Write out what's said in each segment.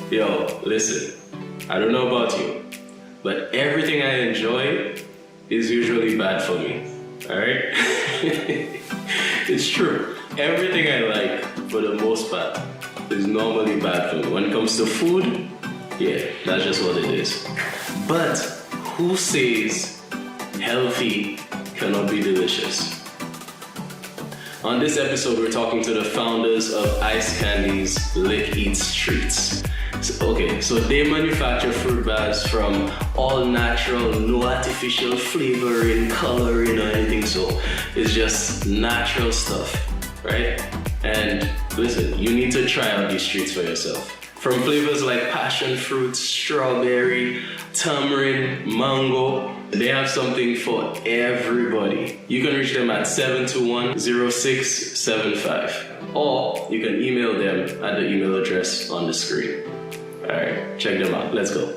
Yo, listen, I don't know about you, but everything I enjoy is usually bad for me. Alright? It's true. Everything I like, for the most part, is normally bad for me. When it comes to food, yeah, that's just what it is. But who says healthy cannot be delicious? On this episode, we're talking to the founders of Ice Candi's Lick Eats Treats. So they manufacture fruit bars from all natural, no artificial flavoring, coloring, or anything. So it's just natural stuff, right? And listen, you need to try out these treats for yourself. From flavors like passion fruit, strawberry, tamarind, mango, they have something for everybody. You can reach them at 721-0675, or you can email them at the email address on the screen. All right, check them out. Let's go.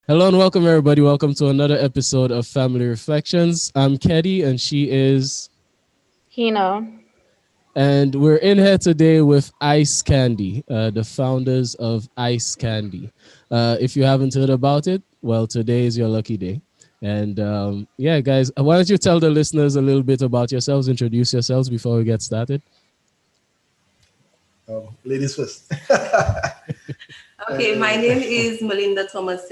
Hello and welcome, everybody. Welcome to another episode of Family Reflections. I'm Keddy, and she is Hino. And we're in here today with Ice Candi, the founders of Ice Candi. If you haven't heard about it, well, today is your lucky day. And yeah, guys, why don't you tell the listeners a little bit about yourselves, introduce yourselves before we get started? Ladies first. Okay, my name is Melinda Thomas,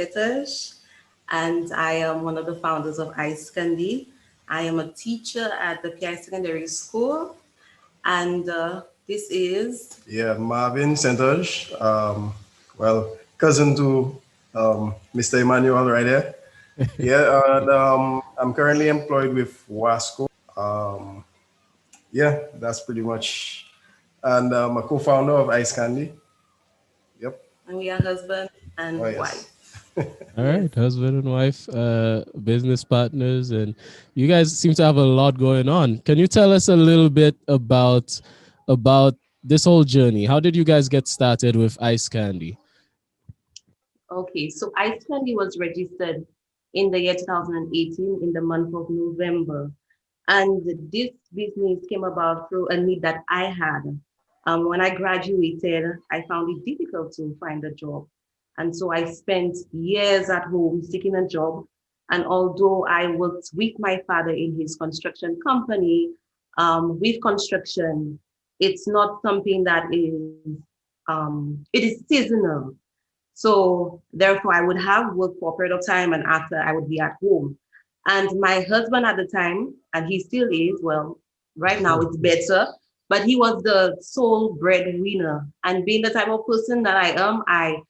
and I am one of the founders of Ice Candi. I am a teacher at the PI Secondary School, and this is... Yeah, Marvin St. Cousin to Mr. Emmanuel right there. Yeah, and I'm currently employed with Wasco. Yeah, that's pretty much. And I'm a co-founder of Ice Candi. Yep. And we are husband and wife. All right, husband and wife, business partners, and you guys seem to have a lot going on. Can you tell us a little bit about this whole journey? How did you guys get started with Ice Candi? Okay, so Ice Candi was registered in the year 2018 in the month of November. And this business came about through a need that I had. When I graduated, I found it difficult to find a job. And so I spent years at home seeking a job. And although I worked with my father in his construction company, with construction, it's not something that is, it is seasonal. So therefore I would have work for a period of time, and after I would be at home. And my husband at the time, and he still is, well, right now it's better, but he was the sole breadwinner. And being the type of person that I am, I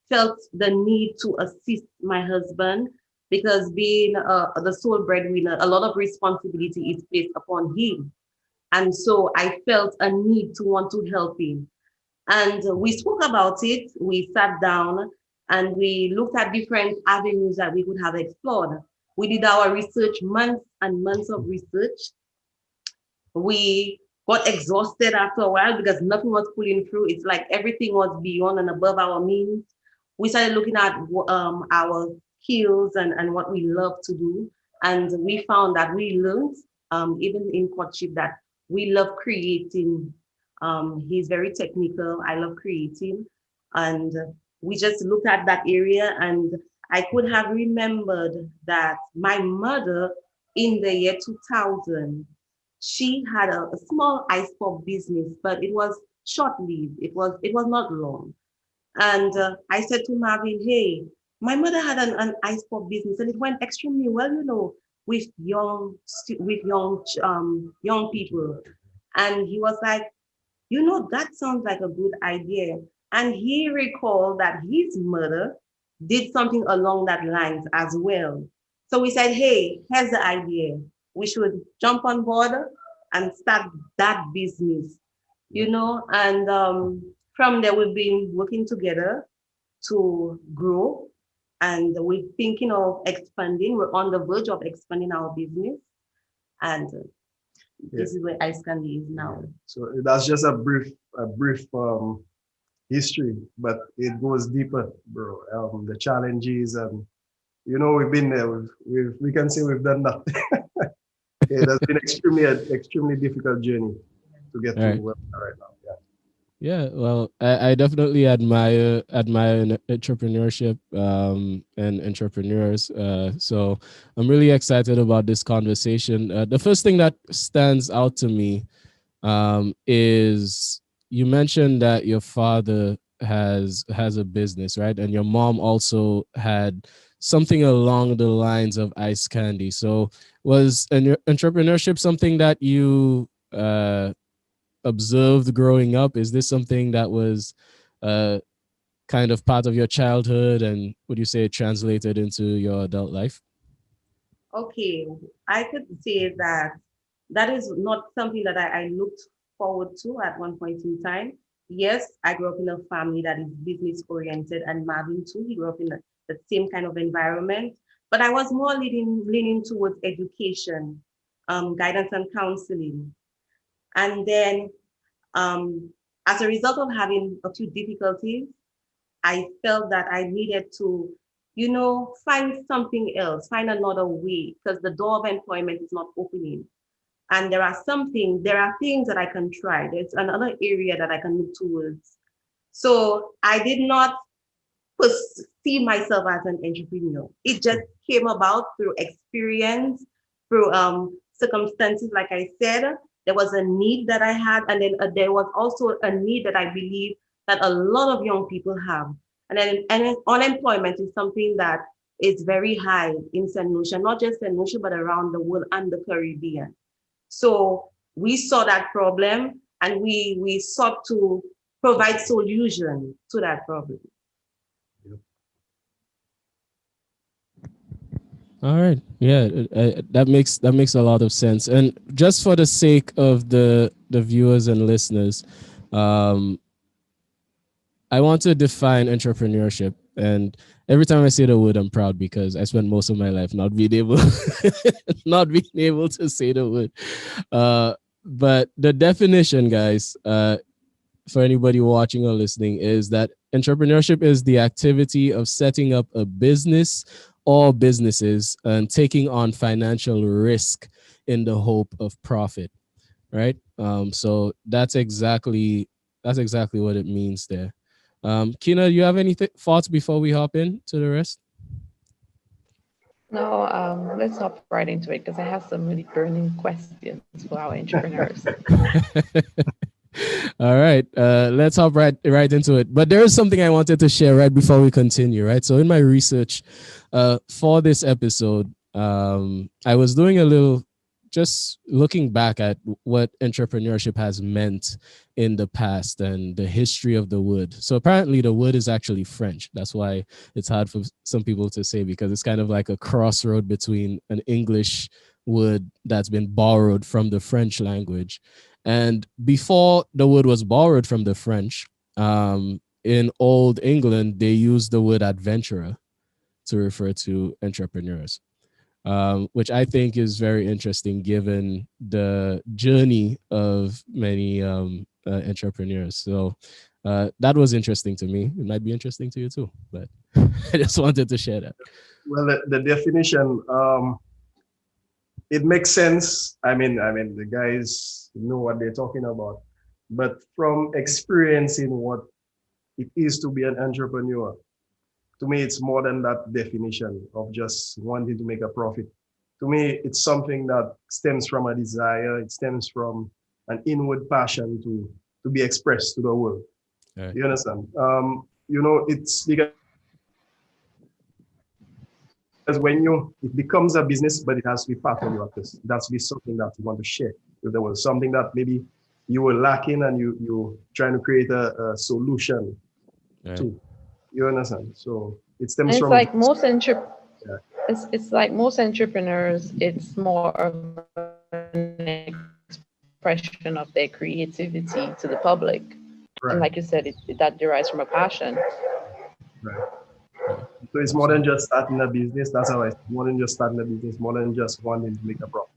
felt the need to assist my husband, because being the sole breadwinner, a lot of responsibility is placed upon him. And so I felt a need to want to help him. And we spoke about it, we sat down, and we looked at different avenues that we could have explored. We did our research, months and months of research. We got exhausted after a while because nothing was pulling through. It's like everything was beyond and above our means. We started looking at our skills and what we love to do. And we found that we learned, even in courtship, that we love creating. He's very technical. I love creating. And we just looked at that area, and I could have remembered that my mother in the year 2000, she had a small ice pop business, but it was short-lived. It was not long. And I said to Marvin, hey, my mother had an ice pop business, and it went extremely well, you know, with young people. And he was like, you know, that sounds like a good idea. And he recalled that his mother did something along that lines as well. So we said, hey, here's the idea. We should jump on board and start that business, you know. And from there, we've been working together to grow. And we're thinking of expanding. We're on the verge of expanding our business. And this is where Ice Candi is now. So that's just a brief history, but it goes deeper, bro. The challenges, and you know, we've been there. We can say we've done that. It has been extremely difficult journey to get to where we are right now. Yeah. Yeah, well, I definitely admire entrepreneurship and entrepreneurs. So I'm really excited about this conversation. The first thing that stands out to me is you mentioned that your father has a business, right? And your mom also had something along the lines of Ice Candi. So was entrepreneurship something that you observed growing up? Is this something that was uh, kind of part of your childhood, and would you say it translated into your adult life? Okay, I could say that that is not something that I looked forward to at one point in time. Yes, I grew up in a family that is business oriented, and Marvin too. He grew up in the same kind of environment, but I was more leaning towards education, guidance and counseling, and then um, as a result of having a few difficulties, I felt that I needed to, find something else, find another way, because the door of employment is not opening. And there are things that I can try. There's another area that I can look towards. So I did not see myself as an entrepreneur. It just came about through experience, through circumstances. Like I said, there was a need that I had, and then there was also a need that I believe that a lot of young people have. And then unemployment is something that is very high in St. Lucia, not just St. Lucia, but around the world and the Caribbean. So we saw that problem, and we sought to provide solution to that problem. All right. Yeah, that makes a lot of sense. And just for the sake of the viewers and listeners, um, I want to define entrepreneurship. And every time I say the word, I'm proud because I spent most of my life not being able not being able to say the word. But the definition, guys, for anybody watching or listening, is that entrepreneurship is the activity of setting up a business or businesses and taking on financial risk in the hope of profit. Right. So that's exactly what it means there. Kina, do you have any thoughts before we hop in to the rest? No, let's hop right into it because I have some really burning questions for our entrepreneurs. All right, let's hop right into it. But there is something I wanted to share right before we continue. Right, so in my research for this episode, I was doing a little, just looking back at what entrepreneurship has meant in the past and the history of the word. So apparently, the word is actually French. That's why it's hard for some people to say, because it's kind of like a crossroad between an English word that's been borrowed from the French language. And before the word was borrowed from the French, in Old England, they used the word adventurer to refer to entrepreneurs, which I think is very interesting given the journey of many entrepreneurs. So that was interesting to me. It might be interesting to you too, but I just wanted to share that. Well, the definition, it makes sense. I mean, the guys know what they're talking about. But from experiencing what it is to be an entrepreneur, to me, it's more than that definition of just wanting to make a profit. To me, it's something that stems from a desire. It stems from an inward passion to be expressed to the world. All right. You understand? It's because when it becomes a business, but it has to be part of your purpose. It has to be something that you want to share with the world, something that maybe you were lacking and you trying to create a solution All right. to. You understand? So it And stems it's from like most yeah, it's like most entrepreneurs, it's more of an expression of their creativity to the public. And right, like you said, that derives from a passion. right. Yeah, So it's more than absolutely. just starting a business. That's how it's more than just starting a business, more than just wanting to make a profit.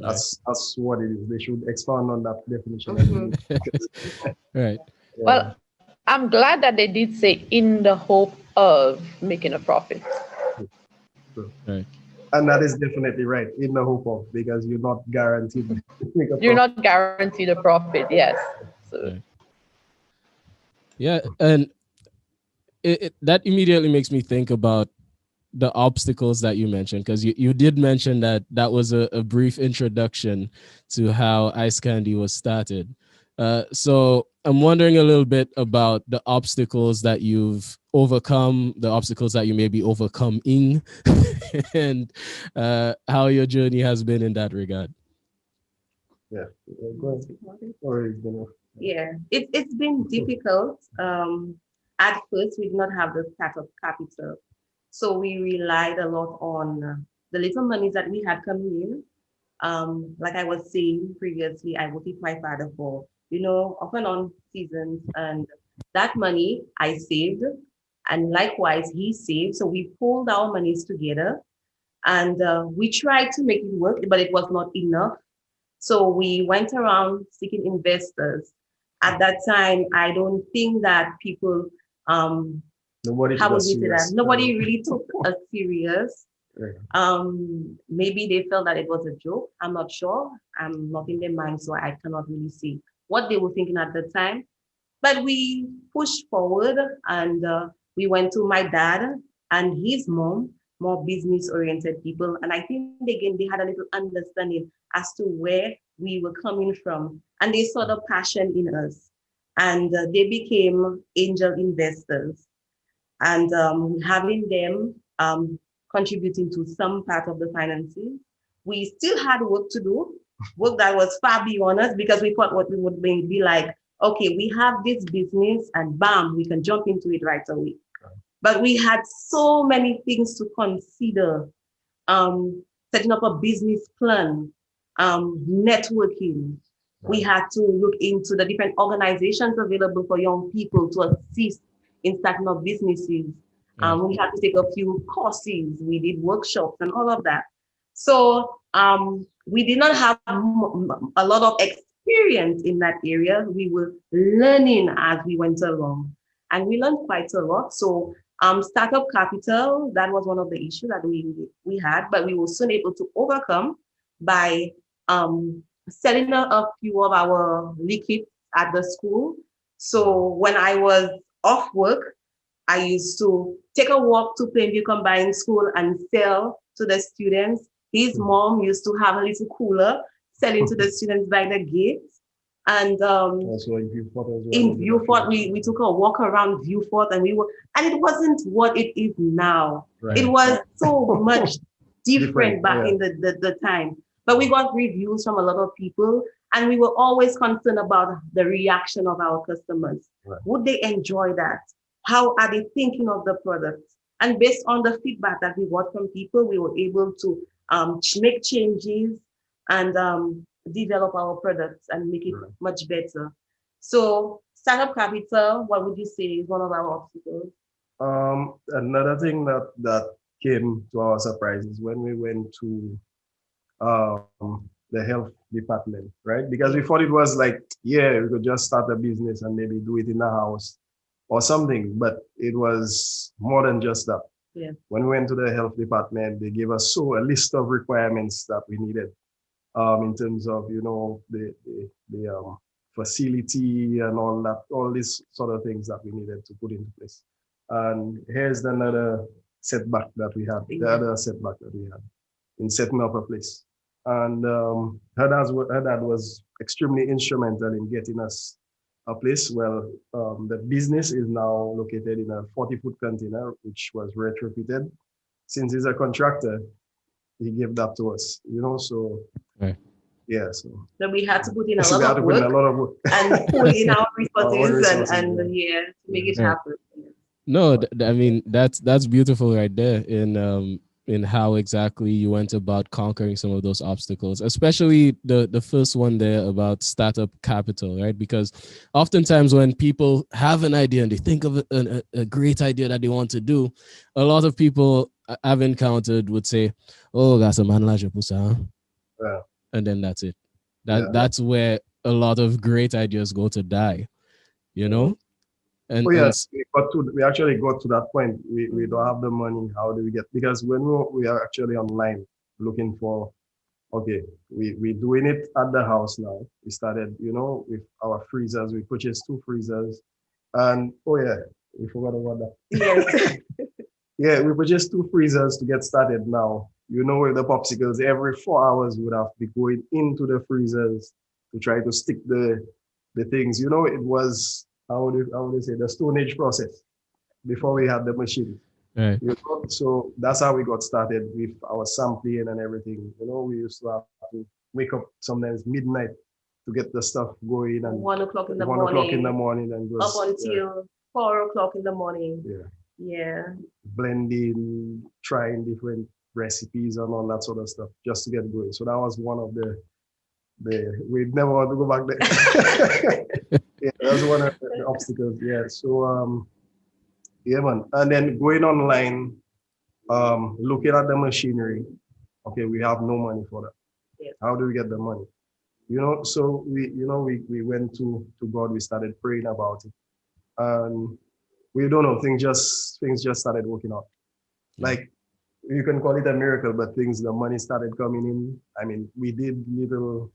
All right. That's what it is. They should expand on that definition, I Mhm. believe. Because, Right. yeah, Well, I'm glad that they did say in the hope of making a profit. true, true. Right. And that is definitely right, in the hope of, because you're not guaranteed to make a You're profit. not guaranteed a profit, yes. So Right. Yeah, and that immediately makes me think about the obstacles that you mentioned, because you did mention that that was a brief introduction to how Ice Candi was started. So I'm wondering a little bit about the obstacles that you've overcome, the obstacles that you may be overcoming, and how your journey has been in that regard. Yeah. Go ahead. Or is gonna. Yeah, it's been difficult. At first, we did not have the startup capital, so we relied a lot on the little money that we had coming in. Like I was saying previously, I worked with my father for, off and on seasons, and that money I saved, and likewise he saved. So we pulled our monies together, and we tried to make it work, but it was not enough. So we went around seeking investors. At that time, I don't think that people, Nobody how took would us we say that? serious. Nobody really took us serious. Yeah. Maybe they felt that it was a joke. I'm not sure. I'm not in their mind, so I cannot really see what they were thinking at the time. But we pushed forward, and we went to my dad and his mom, more business oriented people. And I think again, they had a little understanding as to where we were coming from. And they saw the passion in us. And they became angel investors. And having them contributing to some part of the financing, we still had work to do, work that was far beyond us, because we thought what we would be like, okay, we have this business and bam, we can jump into it right away. But we had so many things to consider, setting up a business plan, networking. We had to look into the different organizations available for young people to assist in starting up businesses. We had to take a few courses. We did workshops and all of that. So we did not have a lot of experience in that area. We were learning as we went along, and we learned quite a lot. So startup capital, that was one of the issues that we had, but we were soon able to overcome by selling a few of our liquids at the school. So when I was off work, I used to take a walk to Plainview Combined School and sell to the students. His mom used to have a little cooler selling to the students by the gate. And Also in Viewport as well. in Viewport, we took a walk around Viewport, and and it wasn't what it is now. Right. It was so much different back yeah. in the time. But we got reviews from a lot of people, and we were always concerned about the reaction of our customers. Right. Would they enjoy that? How are they thinking of the product? And based on the feedback that we got from people, we were able to make changes and develop our products and make it much better. So startup capital, what would you say is one of our obstacles? Another thing that came to our surprise is when we went to the health department, right? Because we thought it was like, yeah, we could just start a business and maybe do it in the house or something, but it was more than just that. Yeah. When we went to the health department, they gave us a list of requirements that we needed in terms of, the facility and all these sort of things that we needed to put into place. And here's another setback that we had, the other setback that we had in setting up a place. And her dad was extremely instrumental in getting us a place. Well, the business is now located in a 40-foot container, which was retrofitted. Since he's a contractor, he gave that to us, so Right. yeah. So we had to put in a we had lot to of put in a work lot of work. and pull in our Our resources and yeah. to make it Yeah. happen. No, I mean that's beautiful right there in how exactly you went about conquering some of those obstacles, especially the first one there about startup capital, right? Because oftentimes when people have an idea and they think of a great idea that they want to do, a lot of people I've encountered would say, "Oh, that's a man like pusa," Yeah. and then that's it. Yeah. That's where a lot of great ideas go to die, you know. And Oh yes, we actually got to that point. We don't have the money. How do we get? Because when we are actually online looking for, okay, we doing it at the house now. We started, with our freezers. We purchased 2 freezers, And oh yeah, we forgot about that. Yes. Yeah, we purchased 2 freezers to get started now. You know, with the popsicles, every 4 hours we would have to be going into the freezers to try to stick the things. You know, it was how would they say the Stone Age process before we had the machine. Right. You know, so that's how we got started with our sampling and everything. You know, we used to have to wake up sometimes midnight to get the stuff going and 1 o'clock in the 1 o'clock in the morning, morning and up goes until 4 o'clock in the morning. yeah, Yeah. blending, trying different recipes and all that sort of stuff just to get going. So that was one of the we never want to go back there. Yeah, that's one of the obstacles. Yeah. So yeah man. And then going online, looking at the machinery. Okay, we have no money for that. Yes. How do we get the money? You know, so we went to God, we started praying about it. And we don't know, things just started working out. Like you can call it a miracle, but the money started coming in. I mean, we did little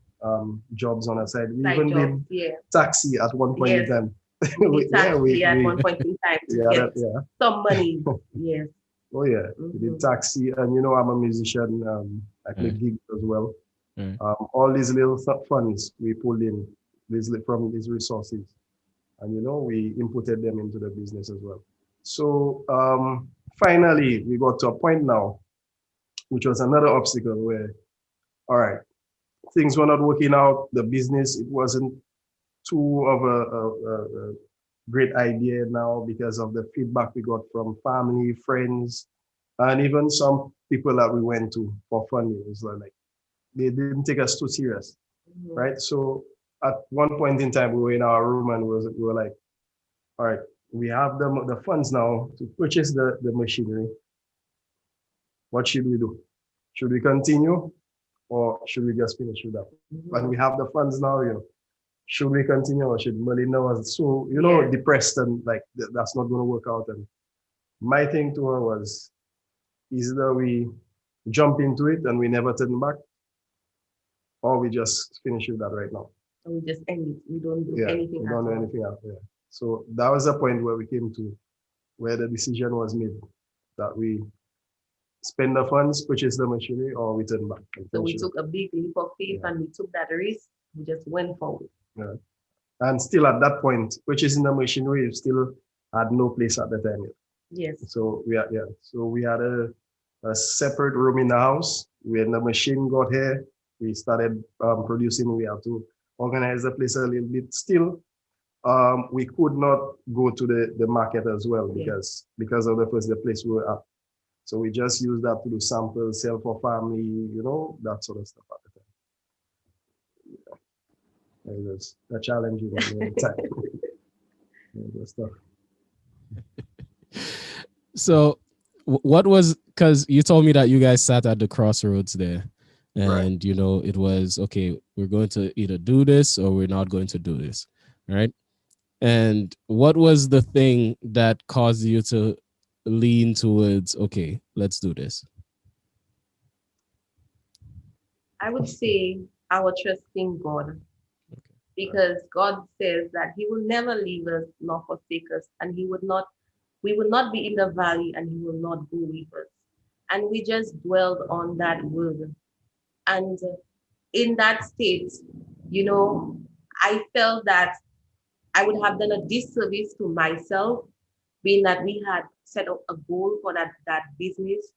jobs on our side. We Side even jobs, did yeah. taxi at one point in Yes. time. We did taxi at we one point in time to yeah, get yeah. some money. Yes. Oh yeah, we did taxi, and you know I'm a musician. I play gigs as well. Right. All these little funds we pulled in from these resources, and you know we inputted them into the business as well. So finally, we got to a point now, which was another obstacle where, all right, things were not working out. The business, it wasn't too of a great idea now because of the feedback we got from family, friends, and even some people that we went to for funding. It's like they didn't take us too serious, right? So at one point in time, we were in our room and we were like, all right, we have the funds now to purchase the machinery. What should we do? Should we continue or should we just finish with that? And we have the funds now, you know. Should we continue or should Melinda was so, you know, depressed and like that's not going to work out. And my thing to her was either we jump into it and we never turn back, or we just finish with that right now. So we just end it. We don't do anything. We don't do anything else. Yeah. So that was the point where we came to where the decision was made that we spend the funds, purchase the machinery, or we turn back. So we took a big leap of faith and we took that risk. We just went forward. Yeah. And still at that point, purchasing the machinery still had no place at the time yet. Yes. So we had a separate room in the house. When the machine got here, we started producing. We had to organize the place a little bit. Still, we could not go to the market as well because of the place we were at. So we just used that to do samples, sell for family, you know, that sort of stuff at the time. Yeah. It was a challenging time. Stuff. So what was, because you told me that you guys sat at the crossroads there and you know it was okay, we're going to either do this or we're not going to do this, right? And what was the thing that caused you to lean towards, okay, let's do this? I would say our trust in God, because God says that He will never leave us nor forsake us, and we will not be in the valley and He will not go with us. And we just dwelled on that word. And in that state, you know, I felt that I would have done a disservice to myself, being that we had set up a goal for that business,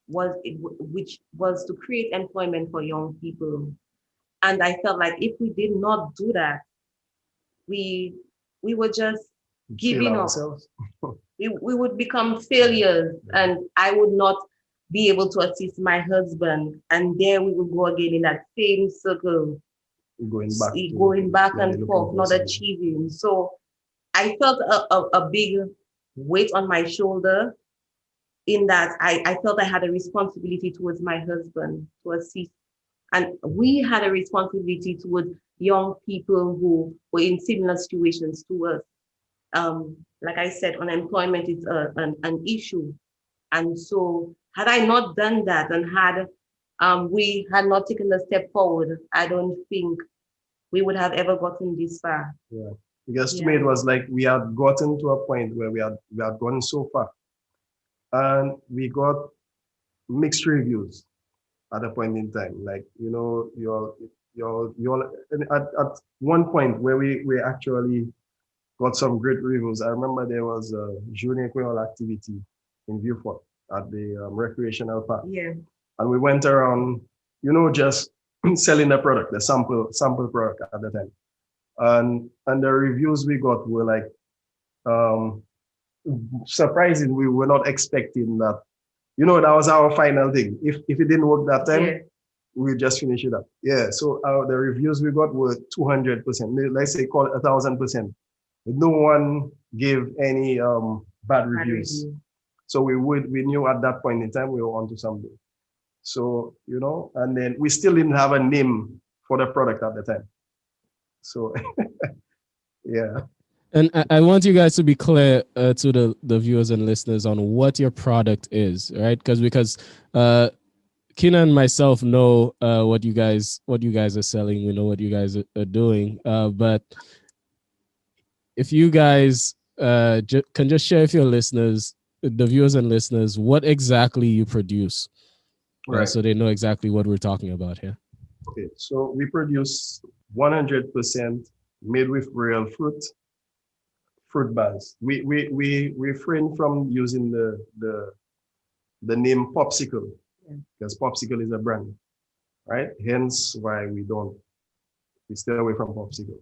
which was to create employment for young people. And I felt like if we did not do that, we were just giving up. We would become failures, and I would not be able to assist my husband. And there we would go again in that same circle, going back and forth, not achieving. So I felt a big weight on my shoulder, in that I felt I had a responsibility towards my husband to assist. And we had a responsibility towards young people who were in similar situations to us. Like I said, unemployment is an issue. And so had I not done that and had we had not taken the step forward, I don't think we would have ever gotten this far. Yeah. because to me it was like we had gotten to a point where we had gone so far, and we got mixed reviews at a point in time. Like, you know, you're at one point where we actually got some great reviews. I remember there was a junior Creole activity in Viewport at the recreational park. Yeah. And we went around, you know, just selling the product, the sample product at the time. And the reviews we got were like surprising. We were not expecting that. You know, that was our final thing. If it didn't work that time, we'll just finish it up. Yeah. So the reviews we got were 200%. Let's say call it 1,000%. No one gave any bad reviews. So we knew at that point in time we were onto something. So, you know, and then we still didn't have a name for the product at the time. So, yeah. And I want you guys to be clear to the viewers and listeners on what your product is, right? Because Kina and myself know what you guys are selling. We know what you guys are doing. But if you guys can just share with your listeners, the viewers and listeners, what exactly you produce, Right. So they know exactly what we're talking about here. Okay, so we produce 100% made with real fruit bars. We refrain from using the name Popsicle, because Popsicle is a brand, right? Hence why we stay away from Popsicle,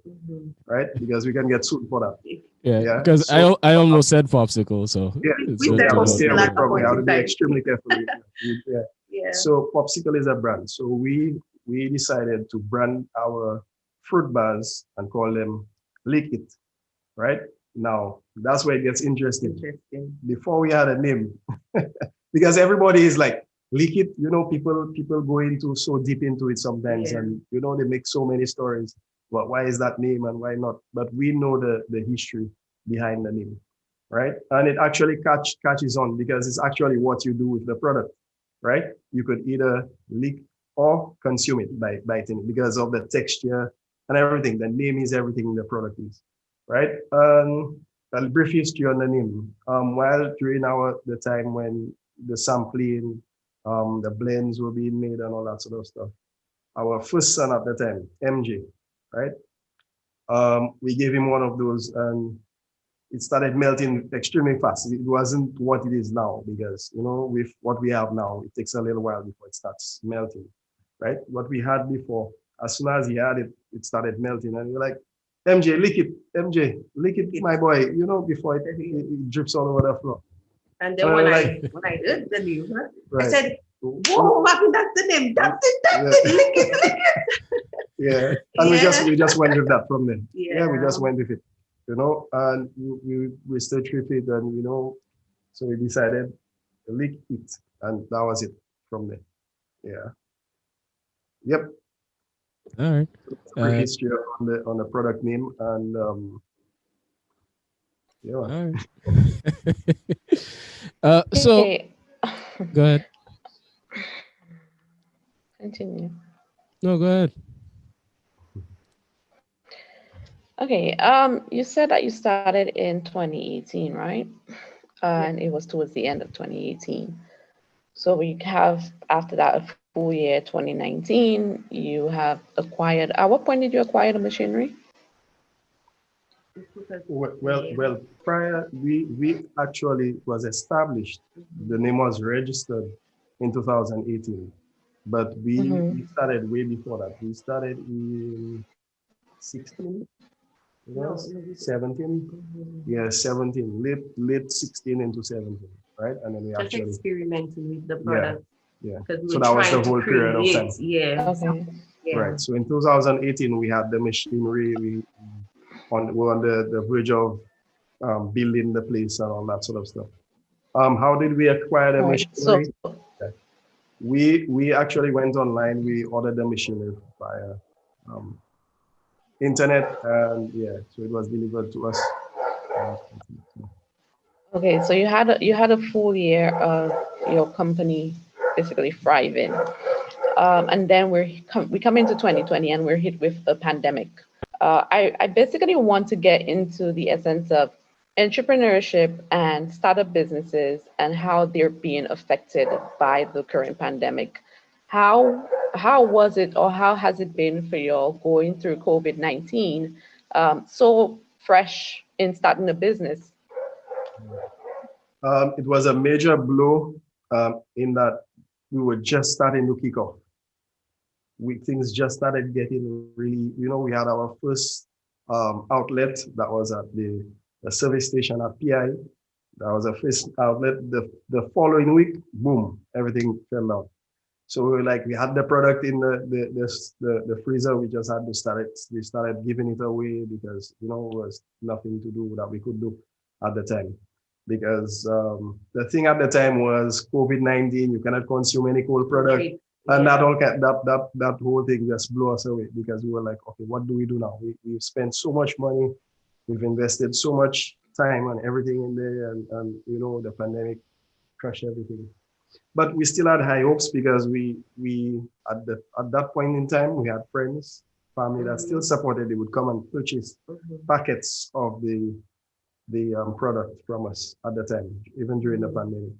right? Because we can get sued for that. Yeah. Because so, I almost said Popsicle, so yeah, we said Popsicle at probably. I point have to be extremely careful. Yeah. So Popsicle is a brand. So we decided to brand our fruit bars and call them Lick It, right? Now that's where it gets interesting. Before we had a name, because everybody is like, Lick It, you know, people go into so deep into it sometimes, and you know, they make so many stories. But why is that name and why not? But we know the history behind the name, right? And it actually catches on because it's actually what you do with the product, right? You could either lick or consume it by biting it because of the texture and everything. The name is everything the product is, right? A brief history on the name. While during the time when the sampling, the blends were being made and all that sort of stuff, our first son at the time, MJ, right? We gave him one of those and it started melting extremely fast. It wasn't what it is now because, you know, with what we have now, it takes a little while before it starts melting, right? What we had before, as soon as he had it, it started melting and we're like, MJ, lick it, my boy, you know, before it drips all over the floor. And then when I heard the name, I said, whoa, Marvin, that's the name. That's it, lick it. Yeah. And we just went with that from there. Yeah, we just went with it. You know, and we researched with it and, you know, so we decided to lick it. And that was it from there. Yeah. Yep. All right. Quick history on the product name and yeah. All right. So go ahead. Continue. No, go ahead. Okay. You said that you started in 2018, right? And it was towards the end of 2018. So we have after that a full year, 2019. You have acquired. At what point did you acquire the machinery? Well, prior we actually was established. The name was registered in 2018, but we started way before that. We started in 16. Yes, 17. Yeah, 17. Late 16 into 17, right? And then we just actually experimenting with the product. Yeah. So that was the whole period of time. Yeah. Okay. Right. So in 2018 we had the machinery. We were on the verge of building the place and all that sort of stuff. How did we acquire the machinery? So we actually went online. We ordered the machinery via internet, and so it was delivered to us. okay, so you had a full year of your company basically thriving, and then we come into 2020 and we're hit with a pandemic. I basically want to get into the essence of entrepreneurship and startup businesses and how they're being affected by the current pandemic. How was it, or how has it been for you all going through COVID-19, so fresh in starting a business? It was a major blow in that we were just starting to kick off. Things just started getting really, we had our first outlet that was at the service station at PI. That was the first outlet. The following week, boom, everything fell down. So we were like, we had the product in the freezer. We just had to we started giving it away because, it was nothing to do that we could do at the time. Because the thing at the time was COVID-19, you cannot consume any cold product. Right. And that whole thing just blew us away because we were like, okay, what do we do now? We've spent so much money, we've invested so much time and everything in there, and the pandemic crushed everything. But we still had high hopes because we at that point in time we had friends, family that still supported. They would come and purchase packets of the product from us at the time, even during the pandemic.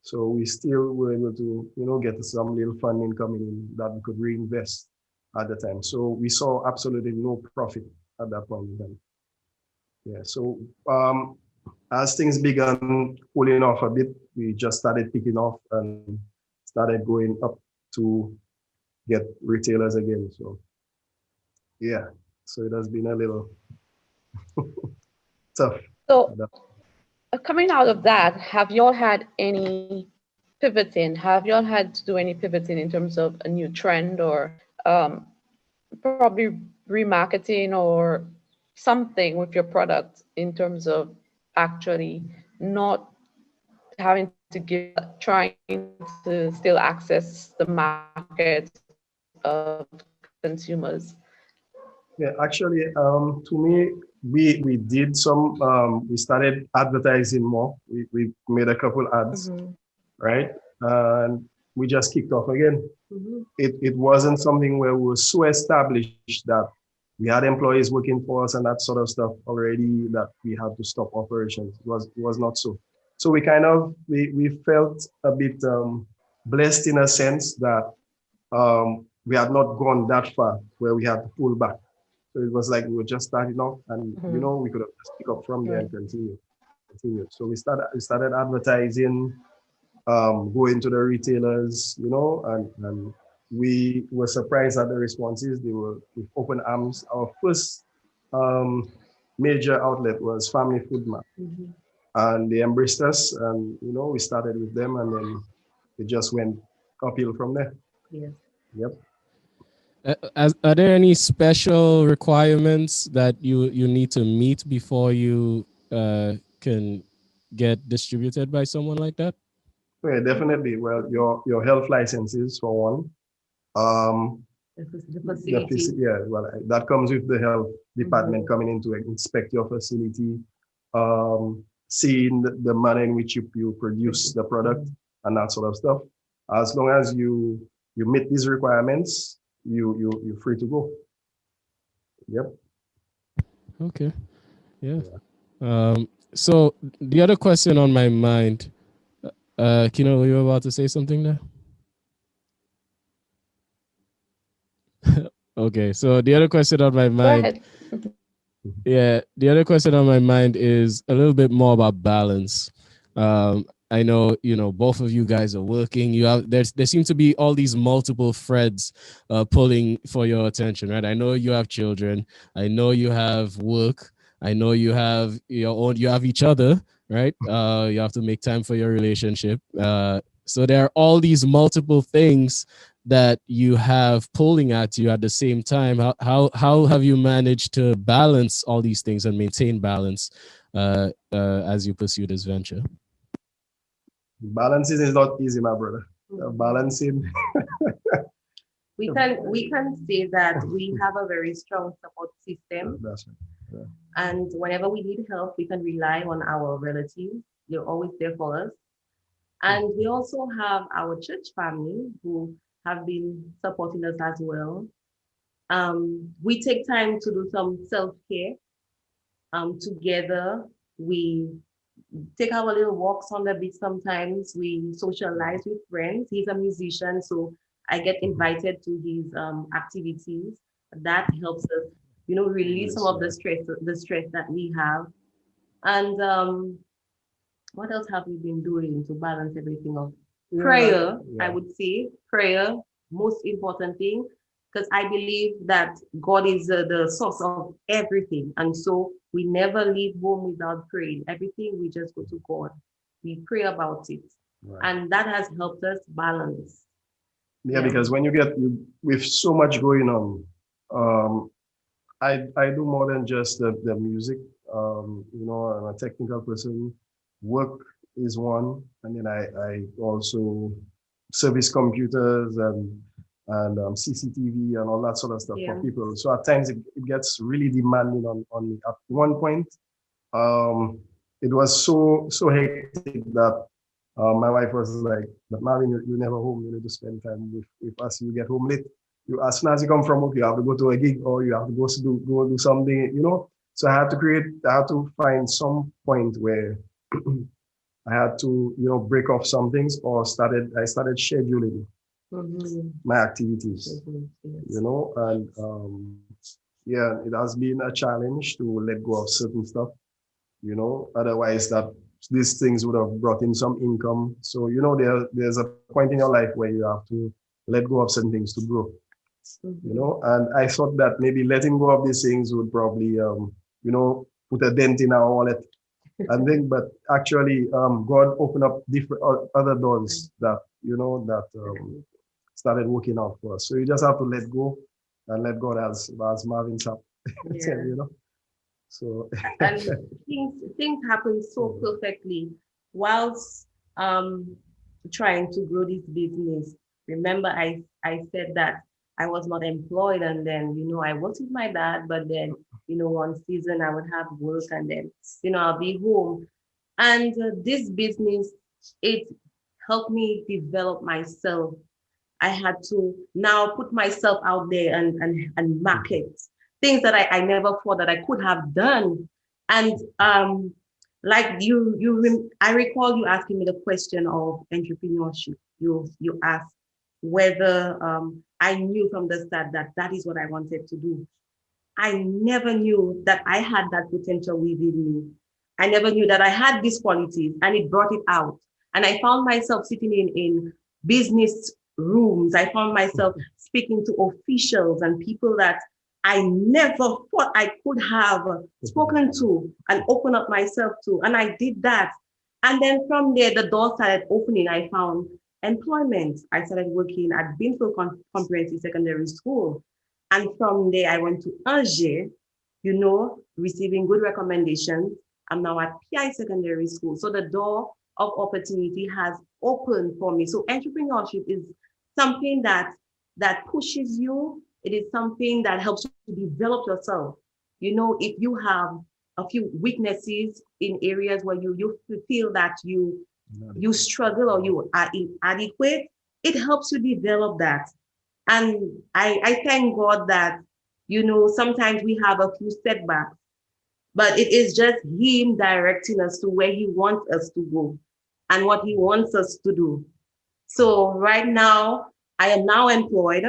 So we still were able to, get some little funding coming in that we could reinvest at the time. So we saw absolutely no profit at that point in time. Yeah. So as things began cooling off a bit, we just started picking off and started going up to get retailers again. So yeah. So it has been a little tough. So coming out of that, have you all had any pivoting? Have you all had to do any pivoting in terms of a new trend, or probably remarketing or something with your product in terms of actually not having to give, trying to still access the market of consumers? Yeah, actually, to me, we did some, we started advertising more. We made a couple ads, right? And we just kicked off again. It wasn't something where we were so established that we had employees working for us and that sort of stuff already that we had to stop operations. It was not so. So we kind of, we felt a bit blessed in a sense that we had not gone that far where we had to pull back. So it was like we were just starting off, and we could have just pick up from there and continue. So we started advertising, going to the retailers, and we were surprised at the responses. They were with open arms. Our first major outlet was Family Food Mart, and they embraced us, and we started with them, and then it just went uphill from there. Yes. Yep. Are there any special requirements that you need to meet before you can get distributed by someone like that? Yeah, definitely. Well, your health licenses for one. The facility. Well, that comes with the health department coming in to inspect your facility, seeing the manner in which you produce the product and that sort of stuff. As long as you meet these requirements, you're free to go. Yep. Okay. Yeah. So the other question on my mind, Kino, were you about to say something there? Okay. So the other question on my mind, the other question on my mind is a little bit more about balance. I know, both of you guys are working. There seem to be all these multiple threads pulling for your attention, right? I know you have children. I know you have work. I know you have you have each other, right? You have to make time for your relationship. So there are all these multiple things that you have pulling at you at the same time. How have you managed to balance all these things and maintain balance as you pursue this venture? Balancing is not easy, my brother. Balancing. We can say that we have a very strong support system. That's right. Yeah. And whenever we need help, we can rely on our relatives. They're always there for us. And we also have our church family who have been supporting us as well. We take time to do some self-care together. We take our little walks on the beach sometimes. We socialize with friends. He's a musician, so I get invited to his activities. That helps us, release some of the stress that we have. And what else have we been doing to balance everything off? Prayer, I would say, prayer, most important thing, because I believe that God is the source of everything. And so we never leave home without praying. Everything we just go to God. We pray about it. Right. And that has helped us balance. Yeah, because when you get with so much going on, I do more than just the music. I'm a technical person. Work is one, and then I also service computers and CCTV and all that sort of stuff for people. So at times it gets really demanding on me. At one point, it was so hectic that my wife was like, "But Marvin, you're never home. You need to spend time with us. You get home late. As soon as you come from work, you have to go to a gig or you have to go do something, So I had to find some point where I had to, break off some things or I started scheduling my activities, and it has been a challenge to let go of certain stuff, otherwise these things would have brought in some income. So, there's a point in your life where you have to let go of certain things to grow, and I thought that maybe letting go of these things would probably, put a dent in our wallet. And then, but actually, God opened up different other doors that, started working out for us. So you just have to let go and let God as Marvin said, So and things happen so perfectly whilst trying to grow this business. Remember, I said that I was not employed, and then I worked with my dad, but then one season I would have work, and then I'll be home. And this business, it helped me develop myself. I had to now put myself out there and market things that I never thought that I could have done. And like I recall you asking me the question of entrepreneurship. You asked whether I knew from the start that is what I wanted to do. I never knew that I had that potential within me. I never knew that I had these qualities, and it brought it out. And I found myself sitting in business rooms. I found myself speaking to officials and people that I never thought I could have spoken to and open up myself to. And I did that. And then from there, the door started opening. I found employment. I started working at Binfield Comprehensive Secondary School. And from there, I went to Ange, receiving good recommendations. I'm now at PI Secondary School. So the door of opportunity has opened for me. So entrepreneurship is something that pushes you. It is something that helps you to develop yourself. If you have a few weaknesses in areas where you feel that you struggle or you are inadequate, it helps you develop that. And I thank God that, sometimes we have a few setbacks, but it is just Him directing us to where He wants us to go and what He wants us to do. So right now, I am now employed,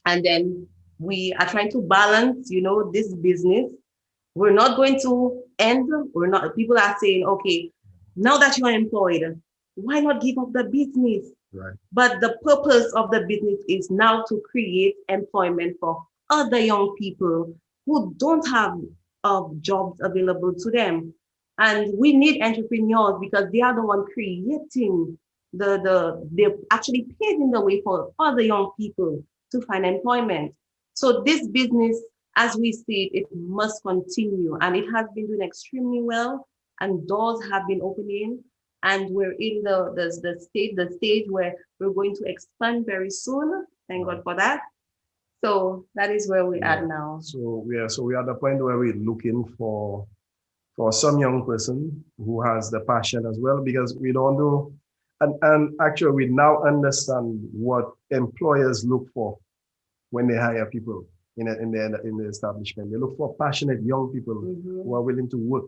and then we are trying to balance, this business. We're not going to end. People are saying, okay, now that you are employed, why not give up the business? Right. But the purpose of the business is now to create employment for other young people who don't have jobs available to them. And we need entrepreneurs because they are the one creating they're actually paving the way for other young people to find employment. So this business, as we see it, it must continue, and it has been doing extremely well, and doors have been opening, and we're in the stage where we're going to expand very soon. Thank God for that. So that is where we're at now. So we are at the point where we're looking for some young person who has the passion as well, because we don't do, and actually we now understand what employers look for when they hire people. in the establishment. They look for passionate young people who are willing to work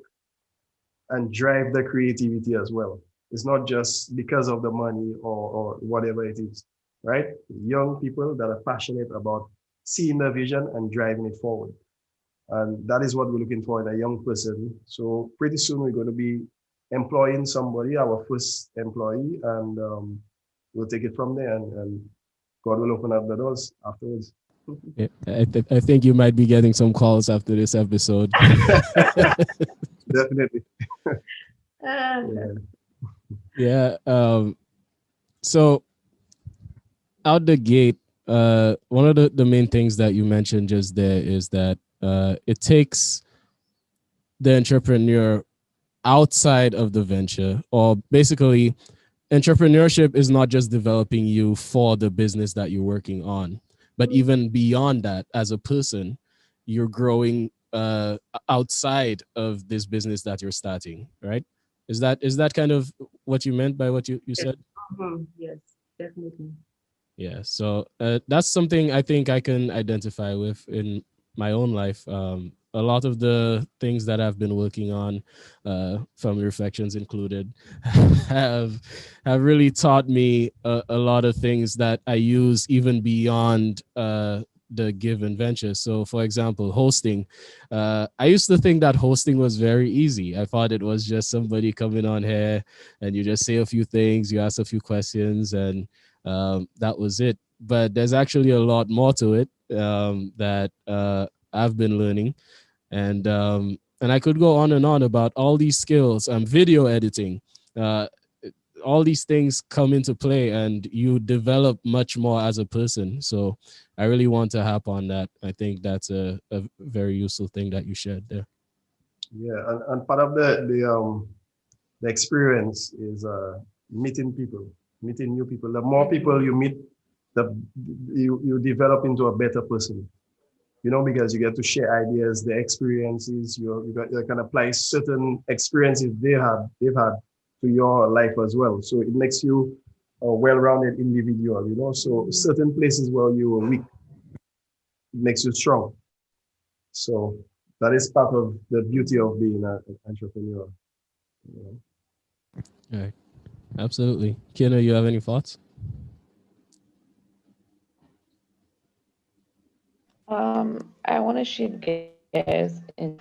and drive the creativity as well. It's not just because of the money or whatever it is, right? Young people that are passionate about seeing the vision and driving it forward. And that is what we're looking for in a young person. So pretty soon we're going to be employing somebody, our first employee, and we'll take it from there, and God will open up the doors afterwards. Yeah, I think you might be getting some calls after this episode. Definitely. Uh, Yeah. So out the gate, one of the main things that you mentioned just there is that it takes the entrepreneur outside of the venture, or basically entrepreneurship is not just developing you for the business that you're working on, but even beyond that, as a person, you're growing outside of this business that you're starting, right? Is that kind of what you meant by what you said? yes, definitely. Yeah, so that's something I think I can identify with in my own life. A lot of the things that I've been working on, family reflections included, have have really taught me a lot of things that I use even beyond the given venture. So, for example, hosting. I used to think that hosting was very easy. I thought it was just somebody coming on here and you just say a few things, you ask a few questions, and that was it. But there's actually a lot more to it that I've been learning, and I could go on and on about all these skills. Video editing, uh, all these things come into play, and you develop much more as a person. So I really want to hop on that. I think that's a very useful thing that you shared there. Yeah, and part of the experience is meeting people, meeting new people. The more people you meet, the you develop into a better person. You know, because you get to share ideas, the experiences. You can apply certain experiences they've had to your life as well. So it makes you a well-rounded individual. You know, so certain places where you were weak, it makes you strong. So that is part of the beauty of being an entrepreneur. You know? All right, absolutely. Kiana, you have any thoughts? I want to shift gears in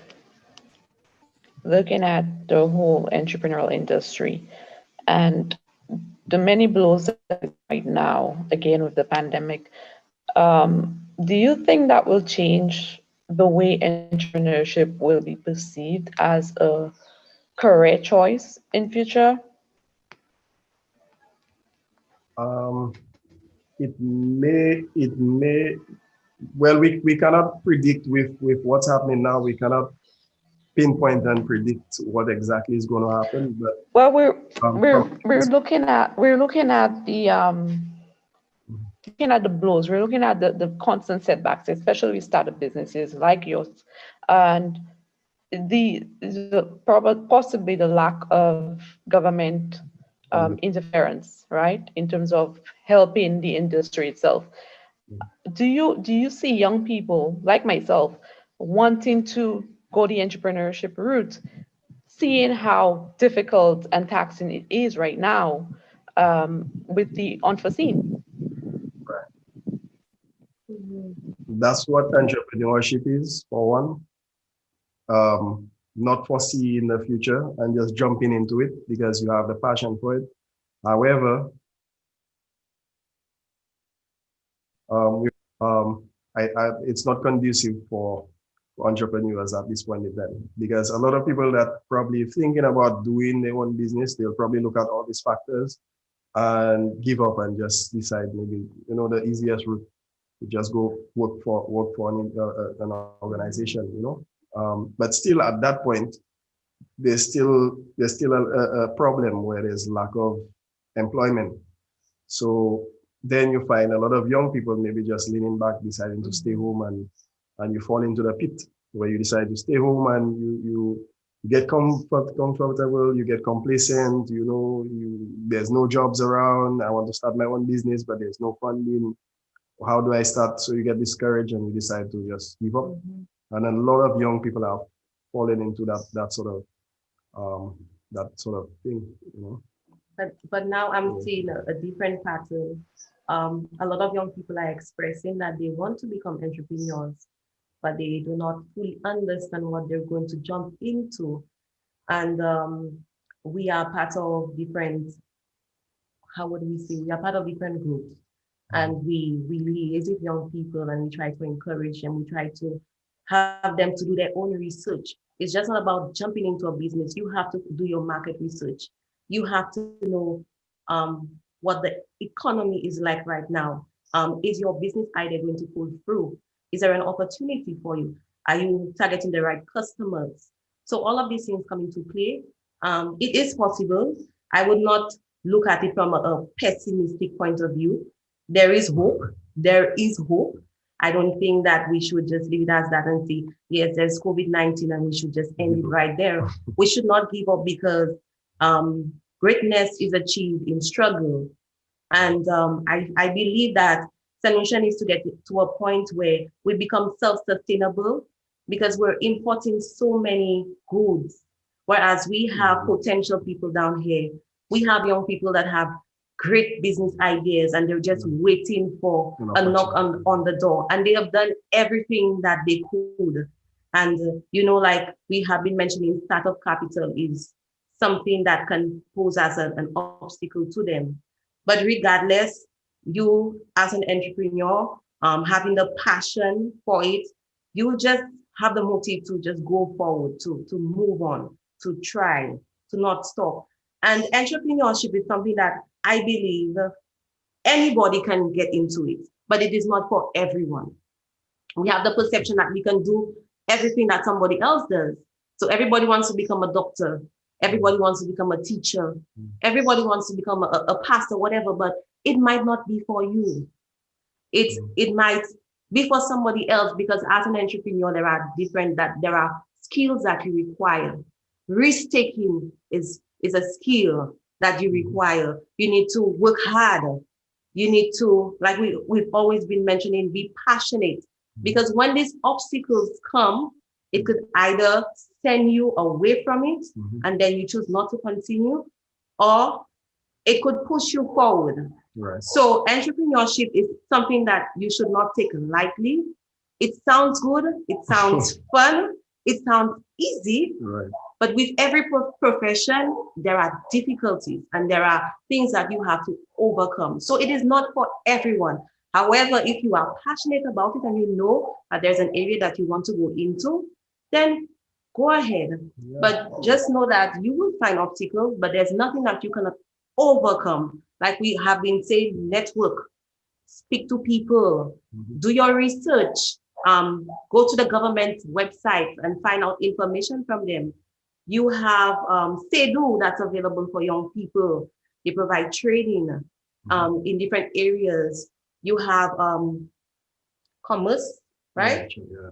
looking at the whole entrepreneurial industry and the many blows right now, again with the pandemic. Do you think that will change the way entrepreneurship will be perceived as a career choice in future? Um, it may, well, we cannot predict with what's happening now. We cannot pinpoint and predict what exactly is going to happen. But Well, we're we're from we're looking at the looking at the blows. We're looking at the constant setbacks, especially with startup businesses like yours, and possibly the lack of government interference, right, in terms of helping the industry itself. Do you see young people like myself wanting to go the entrepreneurship route, seeing how difficult and taxing it is right now with the unforeseen? that's what entrepreneurship is, for one. Not foreseeing the future and just jumping into it because you have the passion for it. However, it's not conducive for entrepreneurs at this point in time, because a lot of people that probably thinking about doing their own business, they'll probably look at all these factors and give up and just decide maybe, the easiest route to just go work for an organization, but still at that point, there's still a problem where there's lack of employment. So then you find a lot of young people maybe just leaning back, deciding to stay home, and you fall into the pit where you decide to stay home and you get comfortable, you get complacent, there's no jobs around. I want to start my own business, but there's no funding, how do I start? So you get discouraged and you decide to just give up. And then a lot of young people are falling into that sort of thing, you know. But now I'm seeing a different pattern. A lot of young people are expressing that they want to become entrepreneurs, but they do not fully understand what they're going to jump into. And we are part of different, how would we say, we are part of different groups. And we liaise with young people and we try to encourage them, we try to have them to do their own research. It's just not about jumping into a business. You have to do your market research. You have to know what the economy is like right now. Is your business idea going to pull through? Is there an opportunity for you? Are you targeting the right customers? So all of these things come into play. It is possible. I would not look at it from a pessimistic point of view. There is hope. There is hope. I don't think that we should just leave it as that and say, yes, there's COVID-19 and we should just end it right there. We should not give up because greatness is achieved in struggle. And I believe that solution needs to get to a point where we become self-sustainable because we're importing so many goods, whereas we have potential people down here. We have young people that have great business ideas and they're just waiting for a knock on the door, and they have done everything that they could. And like we have been mentioning, startup capital is something that can pose as an obstacle to them. But regardless, you as an entrepreneur, having the passion for it, you just have the motive to just go forward, to move on, to try, to not stop. And entrepreneurship is something that I believe anybody can get into it, but it is not for everyone. We have the perception that we can do everything that somebody else does. So everybody wants to become a doctor. Everybody wants to become a teacher. Everybody wants to become a pastor, whatever, but it might not be for you. It might be for somebody else, because as an entrepreneur, there are skills that you require. Risk taking is a skill that you require. You need to work hard. You need to, like we've always been mentioning, be passionate. Because when these obstacles come, it could either send you away from it and then you choose not to continue, or it could push you forward. Right. So entrepreneurship is something that you should not take lightly. It sounds good. It sounds fun. It sounds easy. Right. But with every profession, there are difficulties and there are things that you have to overcome. So it is not for everyone. However, if you are passionate about it and you know that there's an area that you want to go into, then go ahead. Yeah. But just know that you will find obstacles, but there's nothing that you cannot overcome. Like we have been saying, network, speak to people, do your research, go to the government website and find out information from them. You have SEDU that's available for young people. They provide training in different areas. You have commerce, right? Yeah.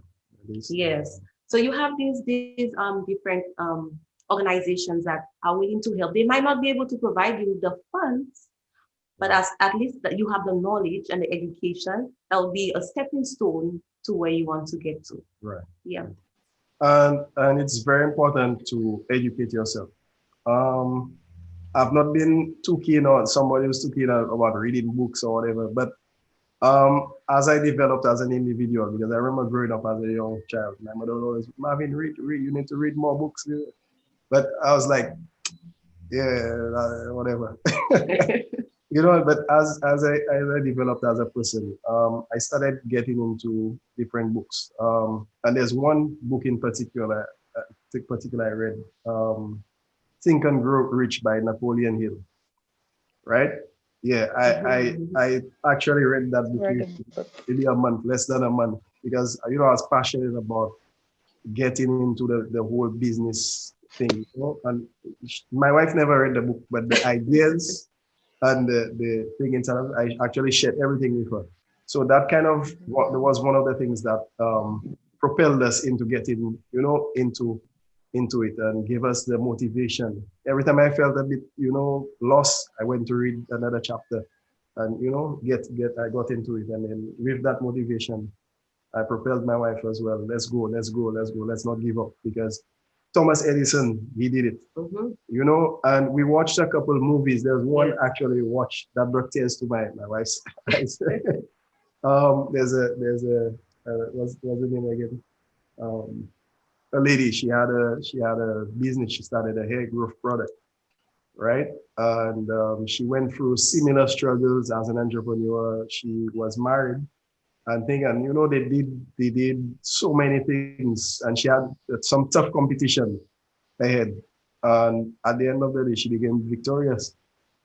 Yes. So you have these different organizations that are willing to help. They might not be able to provide you the funds, but at least that you have the knowledge and the education, that will be a stepping stone to where you want to get to. Right. Yeah. And it's very important to educate yourself. I've not been too keen on somebody who's too keen about reading books or whatever, but as I developed as an individual, because I remember growing up as a young child, my mother always, Marvin, read, you need to read more books. But I was like, yeah, whatever. But as I developed as a person, I started getting into different books. And there's one book in particular I read, Think and Grow Rich by Napoleon Hill, right? Yeah, I actually read that book maybe a month, less than a month, because I was passionate about getting into the whole business thing. And my wife never read the book, but the ideas and the thing inside, I actually shared everything with her. So that kind of was one of the things that propelled us into getting, into it and gave us the motivation. Every time I felt a bit, lost, I went to read another chapter. and I got into it, and then with that motivation, I propelled my wife as well. Let's go, let's go, let's go. Let's not give up, because Thomas Edison, he did it. And we watched a couple movies. There's one actually watched that brought tears to my wife's eyes. There's a what's the name again? A lady. She had a business. She started a hair growth product, right? And she went through similar struggles as an entrepreneur. She was married and thing, and they did so many things, and she had some tough competition ahead. And at the end of the day, she became victorious,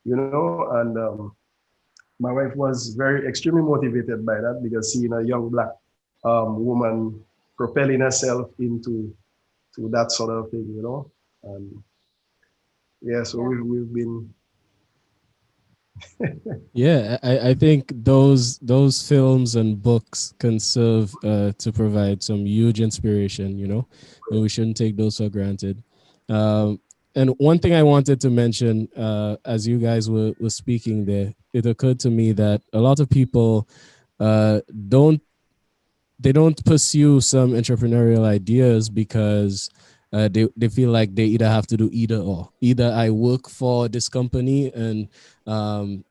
and my wife was very extremely motivated by that, because seeing a young black woman propelling herself into to that sort of thing, and yeah, so we've been. Yeah, I think those films and books can serve to provide some huge inspiration, and we shouldn't take those for granted. And one thing I wanted to mention, as you guys were speaking there, it occurred to me that a lot of people uh, don't they don't pursue some entrepreneurial ideas because they feel like they either have to do either or. Either I work for this company and um,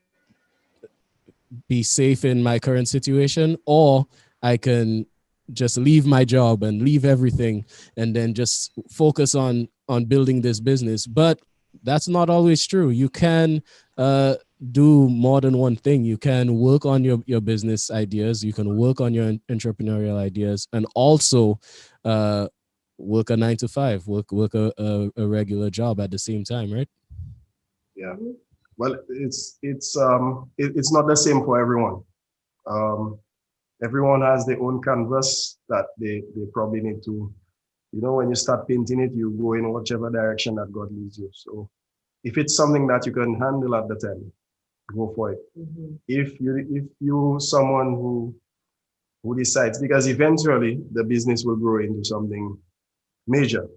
be safe in my current situation, or I can just leave my job and leave everything and then just focus on building this business. But that's not always true. You can uh, do more than one thing. You can work on your business ideas, you can work on your entrepreneurial ideas, and also uh, work a 9 to 5, work a regular job at the same time, right? Yeah. Well, it's not the same for everyone. Um, Everyone has their own canvas that they probably need to, when you start painting it, you go in whichever direction that God leads you. So if it's something that you can handle at the time, go for it. If you someone who decides, because eventually the business will grow into something major,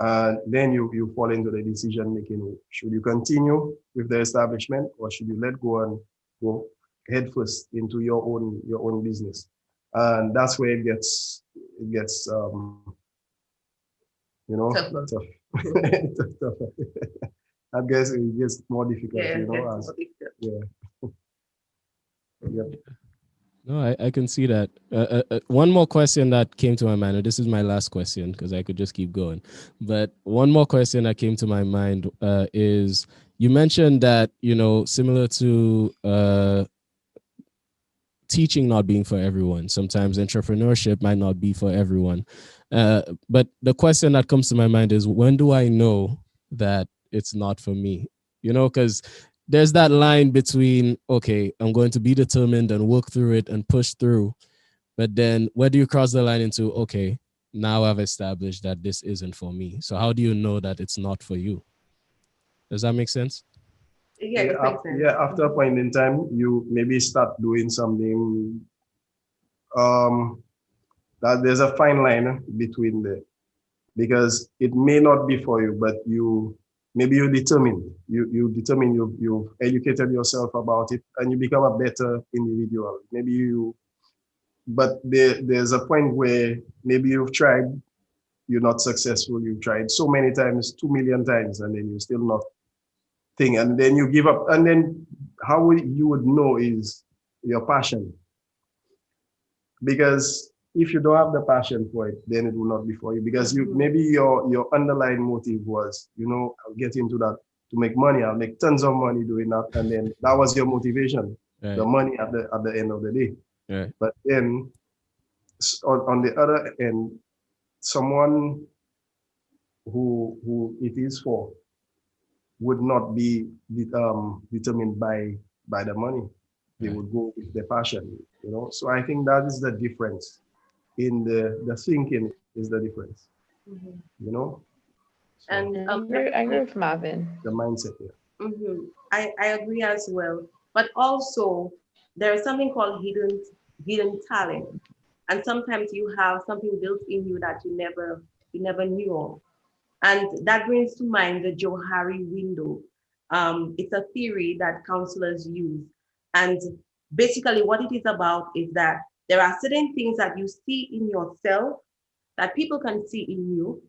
and then you fall into the decision making. Should you continue with the establishment, or should you let go and go headfirst into your own business? And that's where it gets Tougher. tough. Tough. I guess it gets more difficult, Yeah, as yeah. Yeah. No, I can see that. One more question that came to my mind, and this is my last question because I could just keep going. But one more question that came to my mind is you mentioned that, similar to teaching not being for everyone, sometimes entrepreneurship might not be for everyone. But the question that comes to my mind is, when do I know that it's not for me? Because there's that line between, okay, I'm going to be determined and work through it and push through. But then where do you cross the line into, okay, now I've established that this isn't for me. So how do you know that it's not for you? Does that make sense? Yeah, it makes sense. After a point in time, you maybe start doing something. Um, that there's a fine line between because it may not be for you, but you determine you've educated yourself about it, and you become a better individual. But there's a point where maybe you've tried, you're not successful. You've tried so many times, 2 million times, and then you still not thing, and then you give up. And then how you would know is your passion. Because if you don't have the passion for it, then it will not be for you. Because maybe your underlying motive was, I'll get into that to make money. I'll make tons of money doing that, and then that was your motivation, Right. the money at the end of the day. Right. But then on the other end, someone who it is for would not be determined by the money. They would go with the passion. So I think that is the difference in the thinking is the difference. You know, so And I agree with Marvin. the mindset here. I agree as well. But also, there is something called hidden talent, and sometimes you have something built in you that you never knew of. And that brings to mind the Johari window. It's a theory that counselors use. And basically what it is about is that there are certain things that you see in yourself that people can see in you.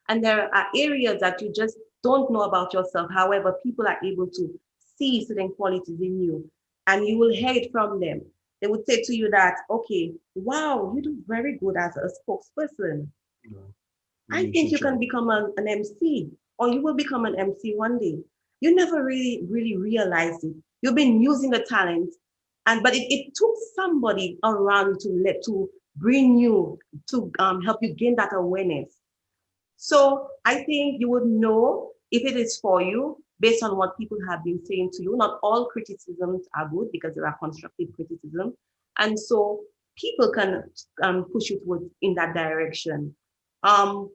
And there are areas that you just don't know about yourself. However, people are able to see certain qualities in you and you will hear it from them. They would say to you that, okay, wow, you do very good as a spokesperson. Yeah. I think you can become an MC, or you will become an MC one day. You never really realized it. You've been using the talent, but it took somebody around to bring you to help you gain that awareness. So I think you would know if it is for you based on what people have been saying to you. Not all criticisms are good because there are constructive criticism, and so people can push you towards in that direction. Um,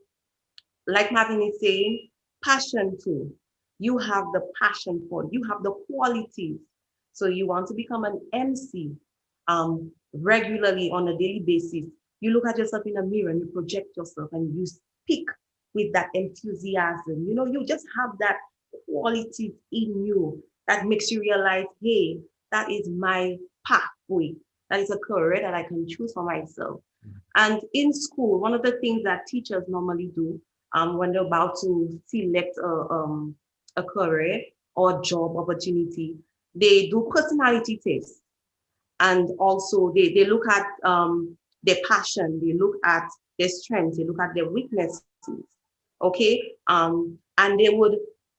like Marvin is saying, passion too. You have the passion for it. You have the qualities. So you want to become an MC regularly on a daily basis. You look at yourself in a mirror and you project yourself and you speak with that enthusiasm. You know, you just have that quality in you that makes you realize, hey, that is my pathway. That is a career that I can choose for myself. And in school, one of the things that teachers normally do when they're about to select a career or job opportunity, they do personality tests. And also they look at their passion, they look at their strengths, they look at their weaknesses. Okay. And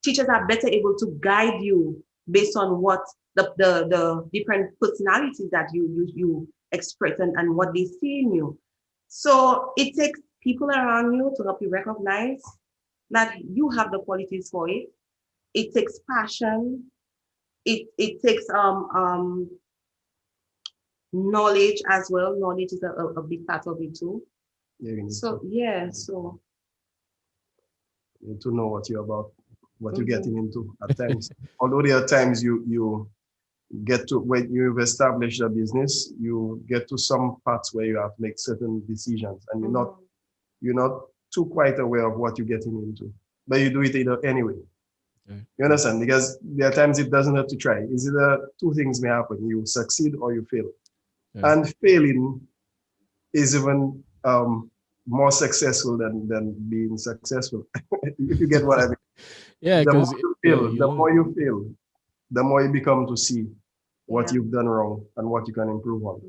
teachers are better able to guide you based on what the different personalities that you express and what they see in you. So it takes people around you to help you recognize that you have the qualities for it. It takes passion. It takes knowledge as well. Knowledge is a big part of it too. Yeah, So yeah, so you need to know what you're about, what you're getting into at times. Although there are times you get to, when you've established a business, you get to some parts where you have to make certain decisions and you're not too quite aware of what you're getting into, but you do it anyway. Okay. You understand? Because there are times it doesn't have to try. It's either two things may happen: you succeed or you fail. Yeah. And failing is even more successful than being successful. If you get what I mean. Yeah, The more because you fail, the more you become to see what Yeah. you've done wrong and what you can improve on.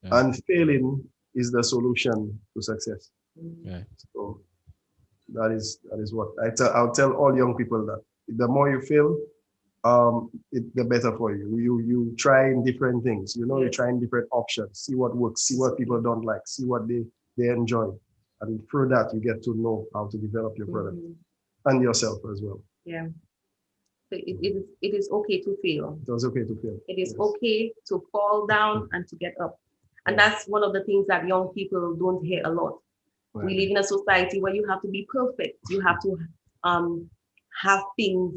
Yeah. And failing is the solution to success. Yeah. So that is what I'll tell all young people, that the more you fail, the better for you. You try different things, you try different options, see what works, see what people don't like, see what they enjoy. And through that, you get to know how to develop your product and yourself as well. Yeah. So it is okay to fail. It was okay to fail. It is okay to fall down and to get up. And that's one of the things that young people don't hear a lot. Right. We live in a society where you have to be perfect. You have to have things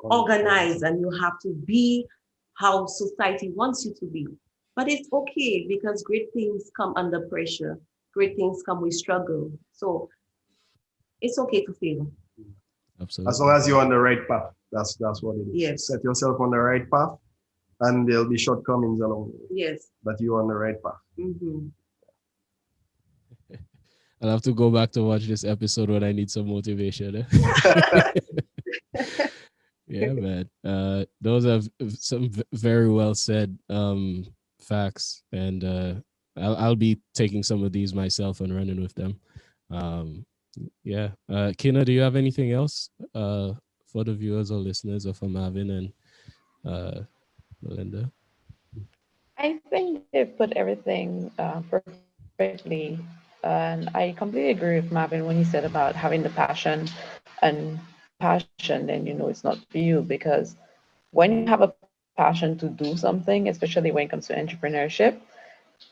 organized, and you have to be how society wants you to be. But it's okay, because great things come under pressure. Great things come with struggle. So it's okay to fail. Absolutely. As long as you're on the right path, that's what it is. Yes. Set yourself on the right path, and there'll be shortcomings along the way. Yes. But you're on the right path. I'll have to go back to watch this episode when I need some motivation. Yeah, man. Those are some very well said facts, and I'll be taking some of these myself and running with them. Yeah. Kina, do you have anything else for the viewers or listeners, or for Marvin and Melinda? I think they've put everything perfectly. And I completely agree with Marvin when he said about having the passion, and passion, then you know it's not for you, because when you have a passion to do something, especially when it comes to entrepreneurship,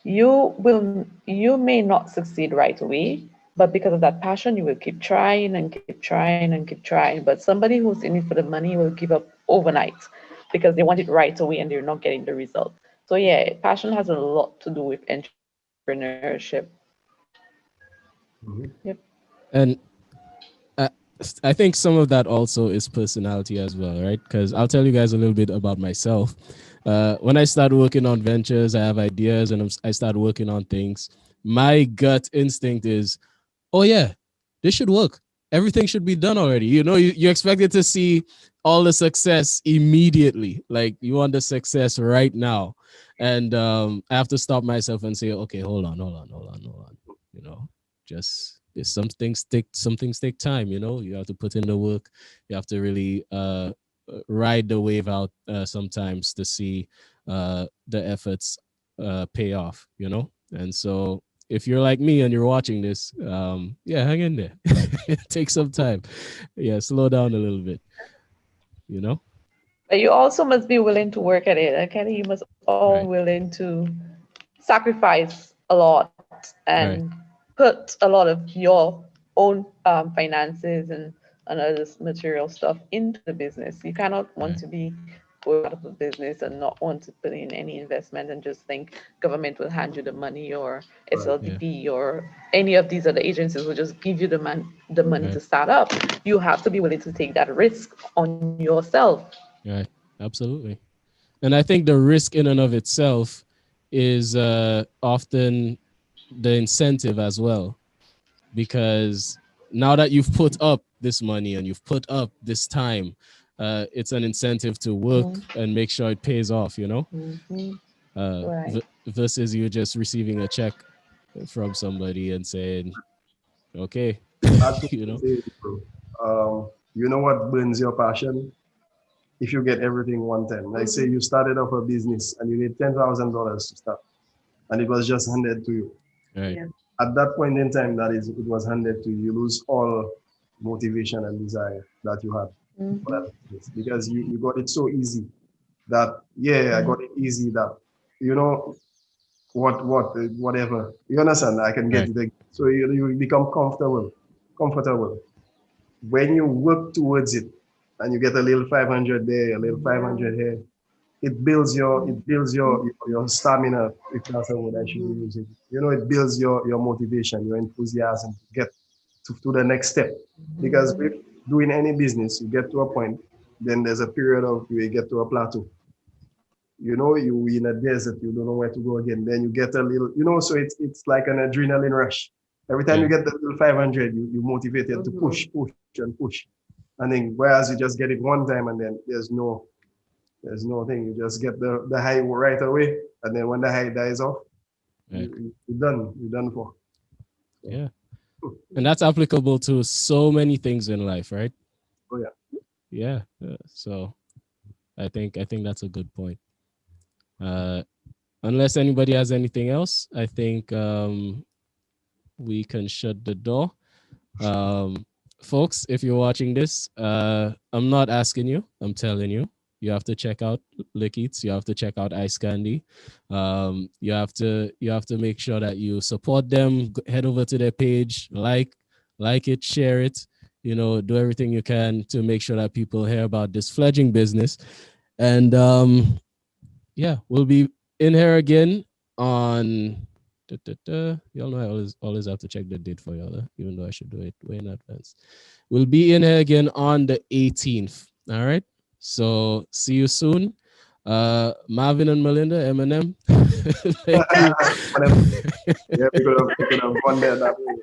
you may not succeed right away, but because of that passion, you will keep trying and keep trying and keep trying. But somebody who's in it for the money will give up overnight because they want it right away and they're not getting the result. So yeah, passion has a lot to do with entrepreneurship. Yep. And I think some of that also is personality as well, right? Because I'll tell you guys a little bit about myself. When I start working on ventures, I have ideas and I start working on things. My gut instinct is, oh yeah, this should work. Everything should be done already. You expected to see all the success immediately. Like you want the success right now. And I have to stop myself and say, okay, hold on. You know, just some things take time, you have to put in the work. You have to really ride the wave out sometimes to see the efforts pay off, And so if you're like me and you're watching this, yeah, hang in there. Take some time. Yeah, slow down a little bit, you know? But you also must be willing to work at it. Okay, you must all Right. willing to sacrifice a lot and Right. put a lot of your own finances and other material stuff into the business. You cannot want Right. to be go out of a business and not want to put in any investment and just think government will hand you the money or Right. Yeah. SLDP or any of these other agencies will just give you the money Right. to start up. You have to be willing to take that risk on yourself. Right. Absolutely. And I think the risk in and of itself is often the incentive as well, because now that you've put up this money and you've put up this time, it's an incentive to work and make sure it pays off, Mm-hmm. Right. versus you just receiving a check from somebody and saying, okay, That's what you I'm know, saying, bro. You know what burns your passion? If you get everything one time. Like say you started off a business and you need $10,000 to start, and it was just handed to you. right, Yeah. At that point in time, that is, it was handed to you. You lose all motivation and desire that you had for Mm-hmm. that business because you got it so easy that yeah, I got it easy that you know whatever. You understand? I can get right, it. So you become comfortable. When you work towards it and you get a little 500 there, a little 500 here, it builds your stamina, if that's a word I should be using. It builds your motivation, your enthusiasm to get to the next step. Because with doing any business, you get to a point, then there's a period of you get to a plateau. You in a desert, you don't know where to go again. Then you get a little, so it's like an adrenaline rush. Every time yeah, you get the little 500, you motivated to push and push. And then whereas you just get it one time and then there's no thing. You just get the high right away. And then when the high dies off, right, you're done. You're done for. So, yeah. And that's applicable to so many things in life, right? oh yeah. Yeah. So I think that's a good point. Unless anybody has anything else, I think we can shut the door. Um, Folks, if you're watching this, I'm not asking you, I'm telling you. You have to check out Lick Eats. You have to check out Ice Candi. You have to make sure that you support them. Head over to their page, like it, share it. Do everything you can to make sure that people hear about this fledgling business. And yeah, we'll be in here again on. Y'all know I always have to check the date for y'all, even though I should do it way in advance. We'll be in here again on the 18th. All right. So see you soon. Marvin and Melinda, Eminem. Thank Yeah, we could have gone there that way.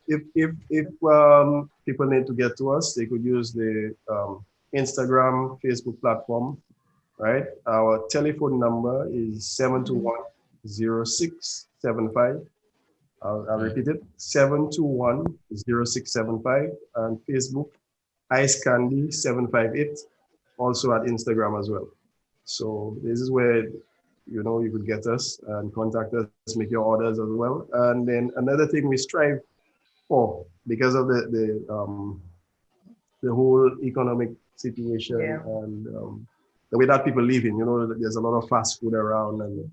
If people need to get to us, they could use the Instagram, Facebook platform, right? Our telephone number is 721-0675. I'll repeat it, 721-0675, and Facebook, Ice Candi 758, also at Instagram as well. So this is where you could get us and contact us, make your orders as well. And then another thing we strive for, because of the whole economic situation and the way that people live in, there's a lot of fast food around, and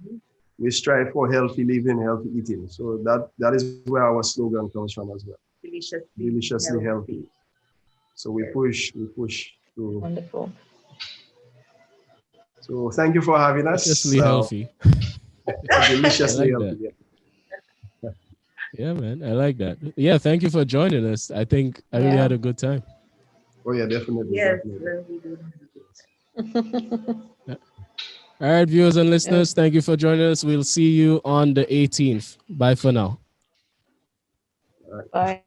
we strive for healthy living, healthy eating. So that is where our slogan comes from as well. Deliciously healthy. So we push to. Wonderful. So thank you for having us. Deliciously healthy. Deliciously I like healthy. that. Yeah, man. I like that. Yeah, thank you for joining us. I think I really had a good time. Oh yeah, definitely, Yes, definitely. All right, viewers and listeners, thank you for joining us. We'll see you on the 18th. Bye for now. Bye.